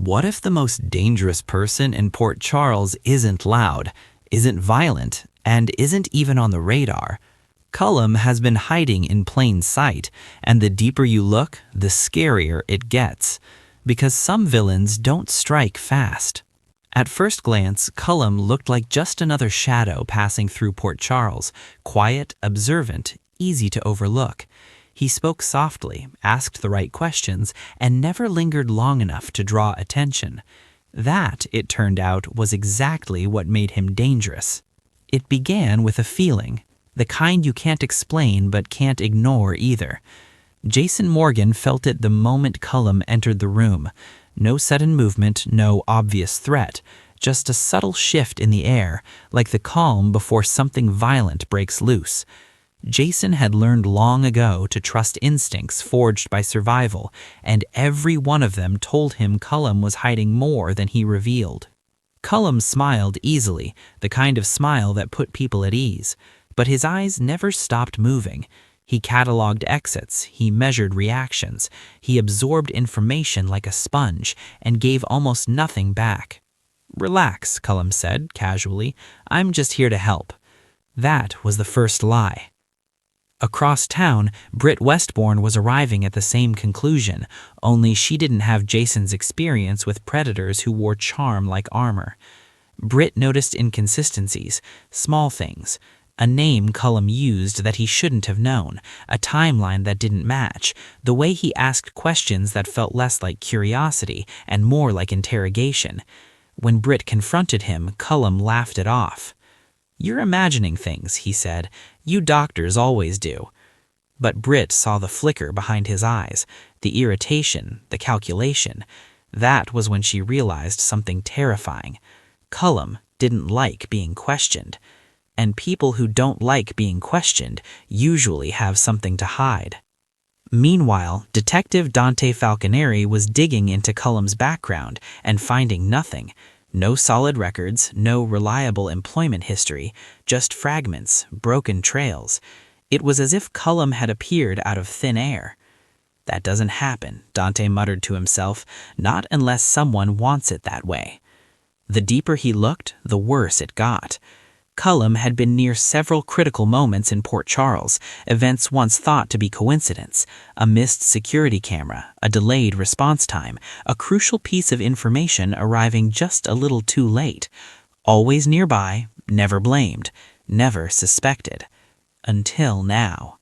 What if the most dangerous person in Port Charles isn't loud, isn't violent, and isn't even on the radar? Cullum has been hiding in plain sight, and the deeper you look, the scarier it gets. Because some villains don't strike fast. At first glance, Cullum looked like just another shadow passing through Port Charles, quiet, observant, easy to overlook. He spoke softly, asked the right questions, and never lingered long enough to draw attention. That, it turned out, was exactly what made him dangerous. It began with a feeling, the kind you can't explain but can't ignore either. Jason Morgan felt it the moment Cullum entered the room. No sudden movement, no obvious threat, just a subtle shift in the air, like the calm before something violent breaks loose. Jason had learned long ago to trust instincts forged by survival, and every one of them told him Cullum was hiding more than he revealed. Cullum smiled easily, the kind of smile that put people at ease, but his eyes never stopped moving. He cataloged exits, he measured reactions, he absorbed information like a sponge and gave almost nothing back. "Relax," Cullum said, casually. "I'm just here to help." That was the first lie. Across town, Britt Westbourne was arriving at the same conclusion, only she didn't have Jason's experience with predators who wore charm like armor. Britt noticed inconsistencies, small things. A name Cullum used that he shouldn't have known, a timeline that didn't match, the way he asked questions that felt less like curiosity and more like interrogation. When Britt confronted him, Cullum laughed it off. "You're imagining things," he said. "You doctors always do." But Britt saw the flicker behind his eyes, the irritation, the calculation. That was when she realized something terrifying. Cullum didn't like being questioned. And people who don't like being questioned usually have something to hide. Meanwhile, Detective Dante Falconeri was digging into Cullum's background and finding nothing. No solid records, no reliable employment history, just fragments, broken trails. It was as if Cullum had appeared out of thin air. "That doesn't happen," Dante muttered to himself, "not unless someone wants it that way." The deeper he looked, the worse it got. Cullum had been near several critical moments in Port Charles, events once thought to be coincidence, a missed security camera, a delayed response time, a crucial piece of information arriving just a little too late. Always nearby, never blamed, never suspected. Until now.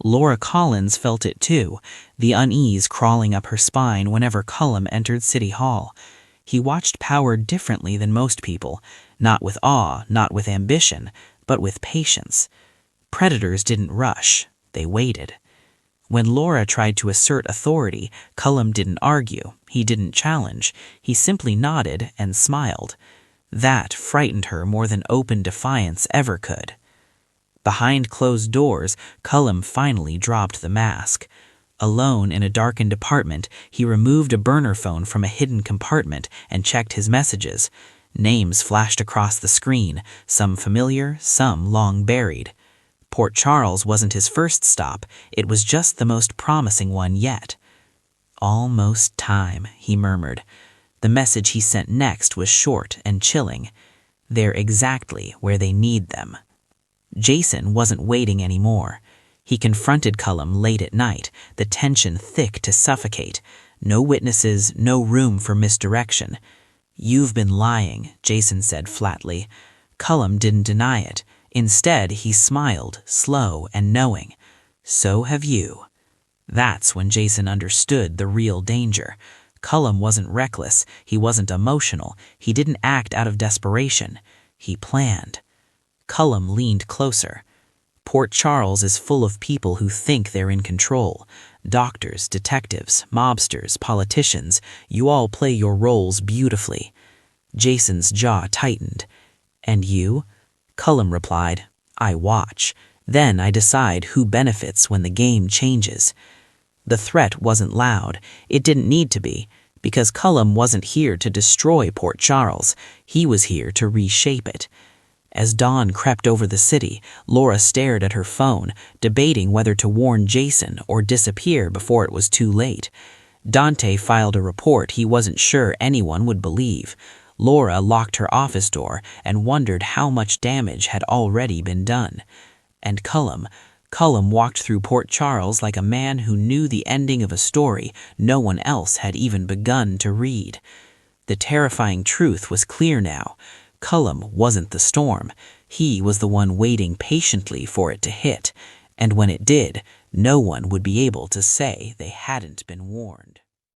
Laura Collins felt it too, the unease crawling up her spine whenever Cullum entered City Hall. He watched power differently than most people, not with awe, not with ambition, but with patience. Predators didn't rush, they waited. When Laura tried to assert authority, Cullum didn't argue, he didn't challenge, he simply nodded and smiled. That frightened her more than open defiance ever could. Behind closed doors, Cullum finally dropped the mask. Alone in a darkened apartment, he removed a burner phone from a hidden compartment and checked his messages. Names flashed across the screen, some familiar, some long buried. Port Charles wasn't his first stop, it was just the most promising one yet. "Almost time," he murmured. The message he sent next was short and chilling. They're exactly where they need them. Jason wasn't waiting anymore. He confronted Cullum late at night, the tension thick to suffocate. No witnesses, no room for misdirection. "You've been lying," Jason said flatly. Cullum didn't deny it. Instead, he smiled, slow and knowing. "So have you." That's when Jason understood the real danger. Cullum wasn't reckless, he wasn't emotional, he didn't act out of desperation. He planned. Cullum leaned closer. Port Charles is full of people who think they're in control. Doctors, detectives, mobsters, politicians, you all play your roles beautifully. Jason's jaw tightened. "And you?" Cullum replied, "I watch. Then I decide who benefits when the game changes." The threat wasn't loud. It didn't need to be, because Cullum wasn't here to destroy Port Charles. He was here to reshape it. As dawn crept over the city, Laura stared at her phone, debating whether to warn Jason or disappear before it was too late. Dante filed a report he wasn't sure anyone would believe. Laura locked her office door and wondered how much damage had already been done. And Cullum walked through Port Charles like a man who knew the ending of a story no one else had even begun to read. The terrifying truth was clear now. Cullum wasn't the storm. He was the one waiting patiently for it to hit, and when it did, no one would be able to say they hadn't been warned.